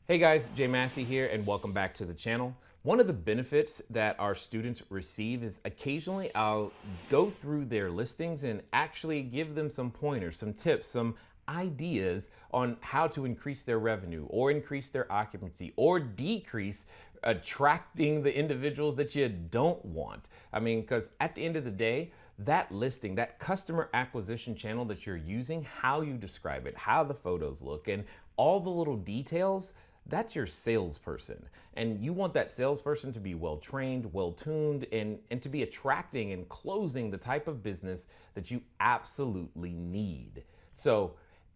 Hey guys, Jay Massey here and welcome back to the channel. One of the benefits that our students receive is occasionally I'll go through their listings and actually give them some pointers, some tips, some ideas on how to increase their revenue or increase their occupancy or decrease attracting the individuals that you don't want. I mean, because at the end of the day, that listing, that customer acquisition channel that you're using, how you describe it, how the photos look, and all the little details, that's your salesperson. And you want that salesperson to be well trained, well tuned, and to be attracting and closing the type of business that you absolutely need. So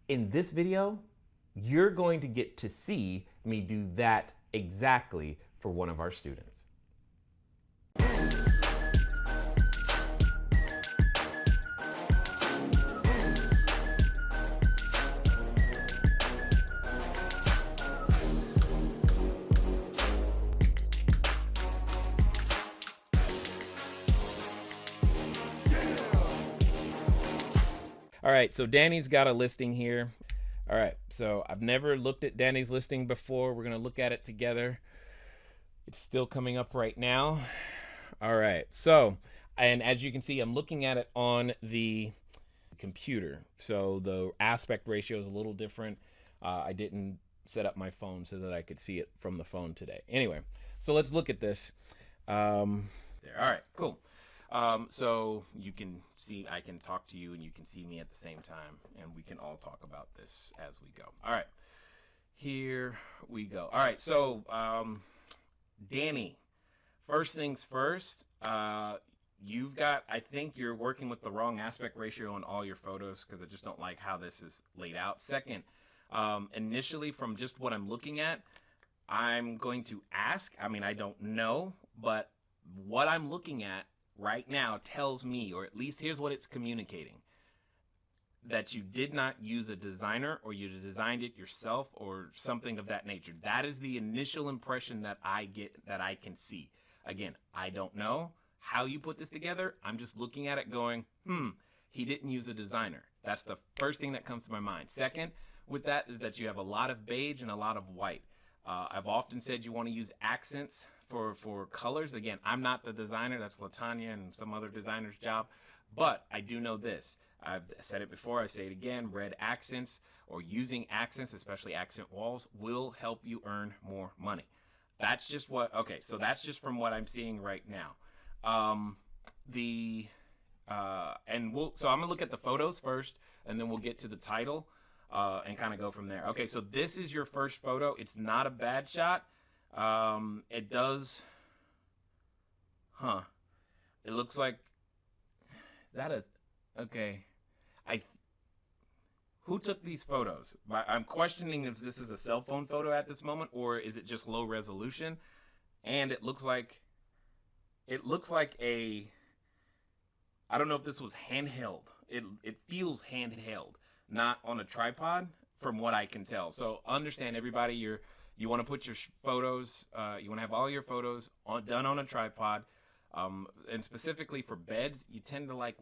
in this video, you're going to get to see me do that exactly for one of our students. All right, so Danny's got a listing here. All right, so I've never looked at Danny's listing before. We're gonna look at it together. It's still coming up right now. All right, so, and as you can see, I'm looking at it on the computer. So the aspect ratio is a little different. I didn't set up my phone so that I could see it from the phone today. Anyway, so let's look at this. There, all right, cool. So you can see, I can talk to you and you can see me at the same time and we can all talk about this as we go. All right, here we go. All right, so, Danny, first things first, you've got, I think you're working with the wrong aspect ratio on all your photos because I just don't like how this is laid out. Second, initially from just what I'm looking at, I'm going to ask, I mean, I don't know, but what I'm looking at right now tells me, or at least here's what it's communicating, that you did not use a designer or you designed it yourself or something of that nature. That is the initial impression that I get, that I can see. Again, I don't know how you put this together. I'm just looking at it going, he didn't use a designer. That's the first thing that comes to my mind. Second, with that is that you have a lot of beige and a lot of white. I've often said you want to use accents for colors. Again, I'm not the designer. That's LaTanya and some other designer's job. But I do know this. I've said it before. I say it again. Red accents or using accents, especially accent walls, will help you earn more money. That's just what, okay, so that's just from what I'm seeing right now. So I'm going to look at the photos first, and then we'll get to the title. And kind of go from there. Okay, so this is your first photo. It's not a bad shot. It does, it looks like, is that a, okay. Who took these photos? I'm questioning if this is a cell phone photo at this moment, or is it just low resolution? And it looks like a, I don't know if this was handheld. It feels handheld. Not on a tripod from what I can tell. So understand, everybody, you want to put your photos, you want to have all your photos done on a tripod, and specifically for beds, you tend to like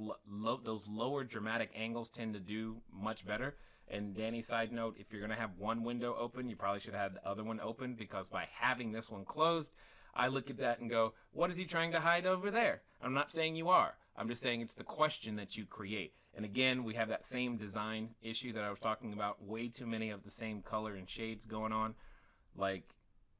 those lower dramatic angles tend to do much better. And Danny, side note, if you're going to have one window open, you probably should have the other one open, because by having this one closed, I look at that and go, what is he trying to hide over there? I'm not saying you are. I'm just saying it's the question that you create. And again, we have that same design issue that I was talking about. Way too many of the same color and shades going on. Like,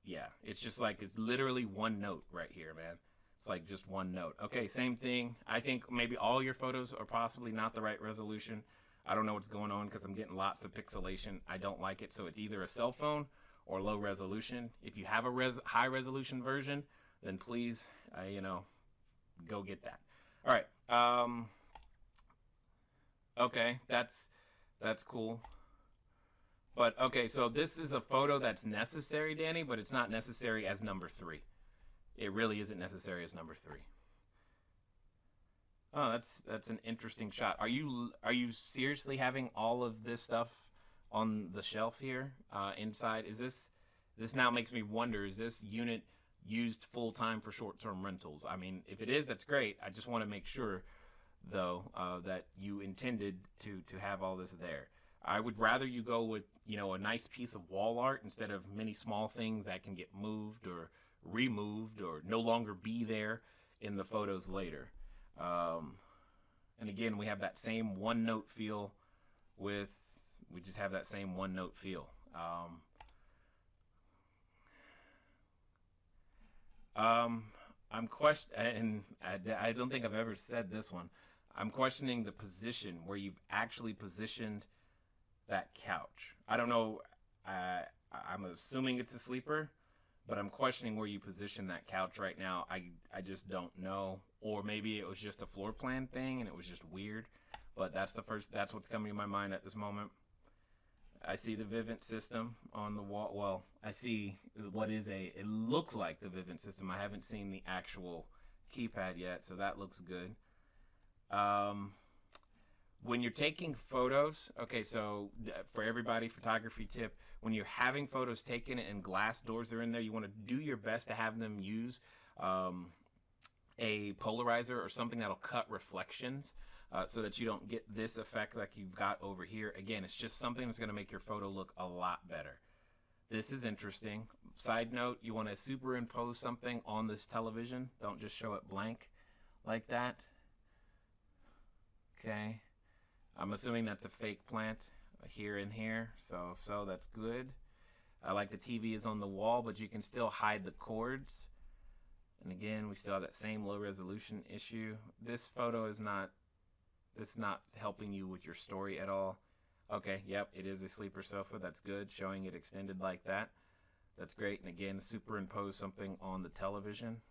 yeah, it's just like, it's literally one note right here, man. It's like just one note. Okay, same thing. I think maybe all your photos are possibly not the right resolution. I don't know what's going on because I'm getting lots of pixelation. I don't like it. So it's either a cell phone or low resolution. If you have a high resolution version, then please, go get that. All right. Okay, that's cool. But okay, so this is a photo that's necessary, Danny, but it's not necessary as number 3. It really isn't necessary as number 3. Oh, that's an interesting shot. Are you seriously having all of this stuff on the shelf here inside? Is this now makes me wonder, is this unit used full time for short-term rentals? I mean, if it is, that's great. I just want to make sure though that you intended to have all this there. I would rather you go with, a nice piece of wall art instead of many small things that can get moved or removed or no longer be there in the photos later. And again, we have that same one note feel we just have that same one note feel. I'm questioning, and I don't think I've ever said this one. I'm questioning the position where you've actually positioned that couch. I don't know. I'm assuming it's a sleeper, but I'm questioning where you position that couch right now. I just don't know. Or maybe it was just a floor plan thing and it was just weird. But that's what's coming to my mind at this moment. I see the Vivint system on the wall. Well, I see it looks like the Vivint system. I haven't seen the actual keypad yet, so that looks good. When you're taking photos, okay, so for everybody, photography tip, when you're having photos taken and glass doors are in there, you want to do your best to have them use a polarizer or something that'll cut reflections so that you don't get this effect like you've got over here. Again, it's just something that's going to make your photo look a lot better. This is interesting. Side note, you want to superimpose something on this television. Don't just show it blank like that. Okay. I'm assuming that's a fake plant here and here. So if so, that's good. I like the TV is on the wall, but you can still hide the cords. And again, we still have that same low resolution issue. This photo is not helping you with your story at all. Okay, yep, it is a sleeper sofa. That's good. Showing it extended like that. That's great. And again, superimpose something on the television.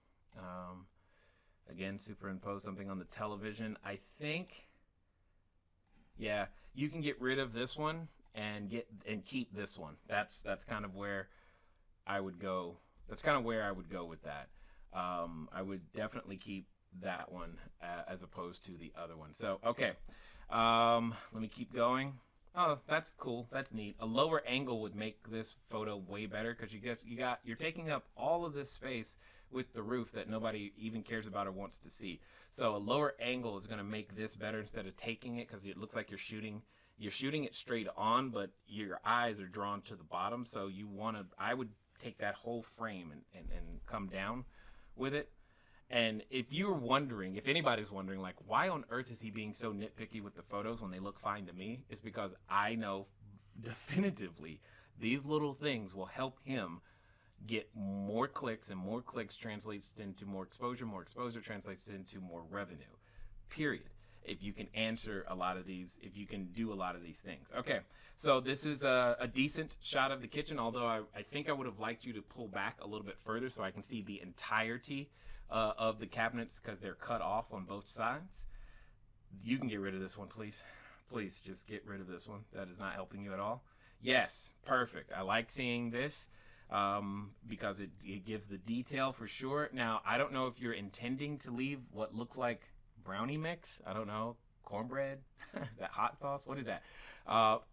Again, superimpose something on the television. I think, yeah, you can get rid of this one and keep this one. That's kind of where I would go. That's kind of where I would go with that. I would definitely keep that one as opposed to the other one. So, okay. Let me keep going. Oh, that's cool. That's neat. A lower angle would make this photo way better because you're taking up all of this space with the roof that nobody even cares about or wants to see. So a lower angle is going to make this better instead of taking it, because it looks like you're shooting it straight on, but your eyes are drawn to the bottom. So I would take that whole frame and come down with it. And if anybody's wondering, like, why on earth is he being so nitpicky with the photos when they look fine to me, it's because I know definitively these little things will help him get more clicks, and more clicks translates into more exposure translates into more revenue, period. If you can answer a lot of these, if you can do a lot of these things. Okay, so this is a decent shot of the kitchen, although I think I would have liked you to pull back a little bit further so I can see the entirety of the cabinets, because they're cut off on both sides. You can get rid of this one, please. Please, just get rid of this one. That is not helping you at all. Yes, perfect. I like seeing this because it gives the detail for sure. Now, I don't know if you're intending to leave what looks like brownie mix. I don't know. Cornbread? Is that hot sauce? What is that?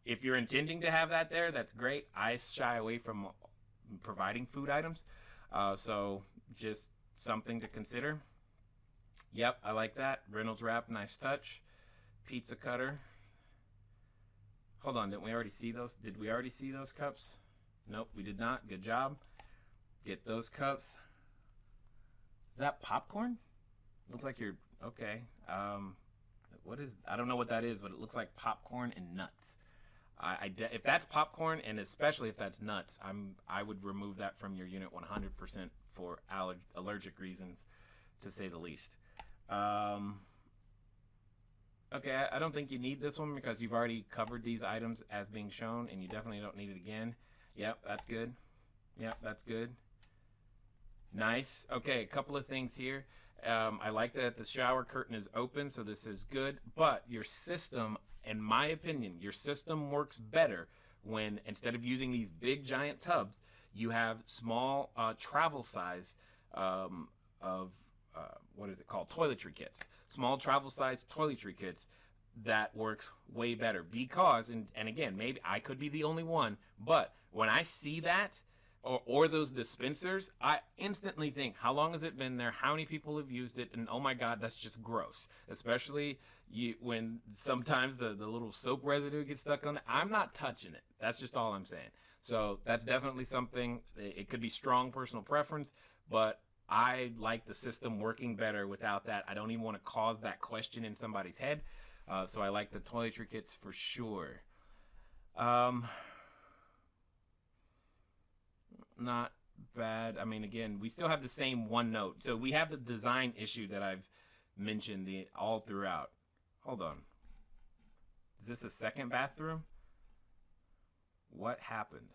If you're intending to have that there, that's great. I shy away from providing food items. So just something to consider. Yep, I like that. Reynolds wrap, nice touch. Pizza cutter. Hold on, didn't we already see those? Did we already see those cups? Nope, we did not. Good job. Get those cups. Is that popcorn? Looks like you're okay. I don't know what that is, but it looks like popcorn and nuts. If that's popcorn, and especially if that's nuts, I would remove that from your unit 100% for allergic reasons, to say the least. Okay, I don't think you need this one because you've already covered these items as being shown, and you definitely don't need it again. Yep, that's good. Yep, that's good. Nice. Okay, a couple of things here. I like that the shower curtain is open, so this is good. But your system, in my opinion, your system works better when, instead of using these big giant tubs, you have small travel size what is it called? Toiletry kits. Small travel size toiletry kits that works way better because, and again, maybe I could be the only one, but when I see that, or those dispensers, I instantly think, how long has it been there? How many people have used it? And oh my God, that's just gross. Especially when sometimes the little soap residue gets stuck on it. I'm not touching it. That's just all I'm saying. So that's definitely something. It could be strong personal preference, but I like the system working better without that. I don't even want to cause that question in somebody's head. So I like the toiletry kits for sure. Not bad. I mean, again, we still have the same one note. So we have the design issue that I've mentioned all throughout. Hold on. Is this a second bathroom? What happened?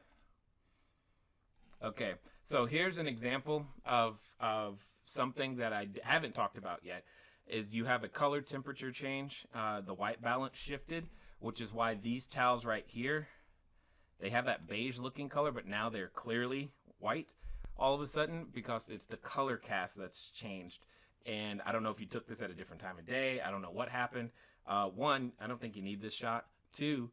Okay, so here's an example of something that I haven't talked about yet. Is you have a color temperature change. The white balance shifted, which is why these towels right here, they have that beige looking color, but now they're clearly white all of a sudden because it's the color cast that's changed. And I don't know if you took this at a different time of day. I don't know what happened. One, I don't think you need this shot. Two,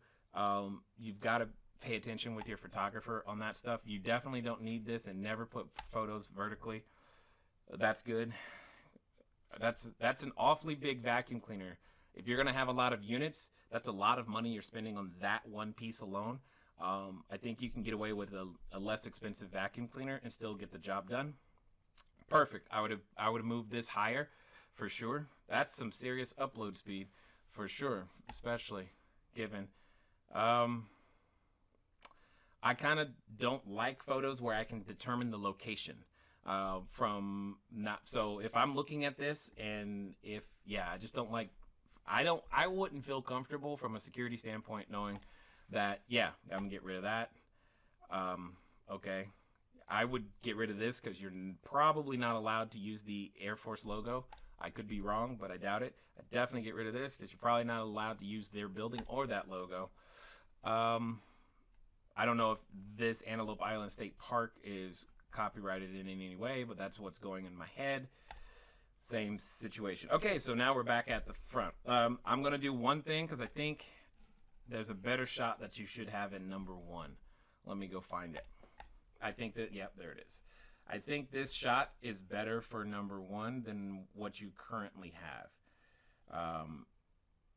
you've got to pay attention with your photographer on that stuff. You definitely don't need this, and never put photos vertically. That's good. That's an awfully big vacuum cleaner. If you're going to have a lot of units, that's a lot of money you're spending on that one piece alone. I think you can get away with a less expensive vacuum cleaner and still get the job done. Perfect. I would have moved this higher for sure. That's some serious upload speed for sure, especially given. I kind of don't like photos where I can determine the location from not. So if I'm looking at this and I just don't like. I wouldn't feel comfortable from a security standpoint knowing that, I'm gonna get rid of that. Okay. I would get rid of this because you're probably not allowed to use the Air Force logo. I could be wrong, but I doubt it. I'd definitely get rid of this because you're probably not allowed to use their building or that logo. I don't know if this Antelope Island State Park is copyrighted in any way, but that's what's going in my head. Same situation. Okay, so now we're back at the front. I'm gonna do one thing because I think there's a better shot that you should have in number one. Let me go find it. I think that, there it is. I think this shot is better for number one than what you currently have.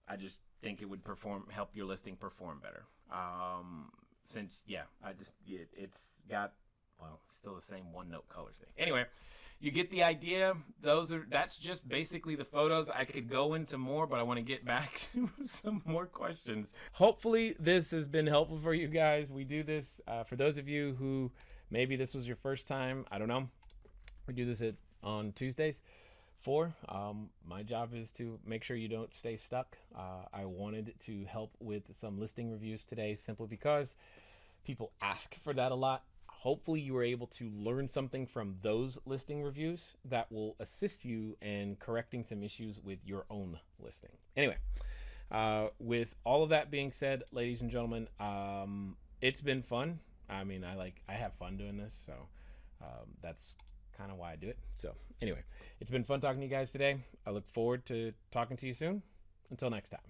I just think it would help your listing perform better. It's got, still the same one note colors thing. Anyway, you get the idea. That's just basically the photos. I could go into more, but I want to get back to some more questions. Hopefully this has been helpful for you guys. We do this for those of you who maybe this was your first time. I don't know. We do this on Tuesdays. My job is to make sure you don't stay stuck. I wanted to help with some listing reviews today simply because people ask for that a lot. Hopefully you were able to learn something from those listing reviews that will assist you in correcting some issues with your own listing. Anyway, with all of that being said, ladies and gentlemen, it's been fun. I mean, I have fun doing this, so that's kind of why I do it. So anyway, it's been fun talking to you guys today. I look forward to talking to you soon. Until next time.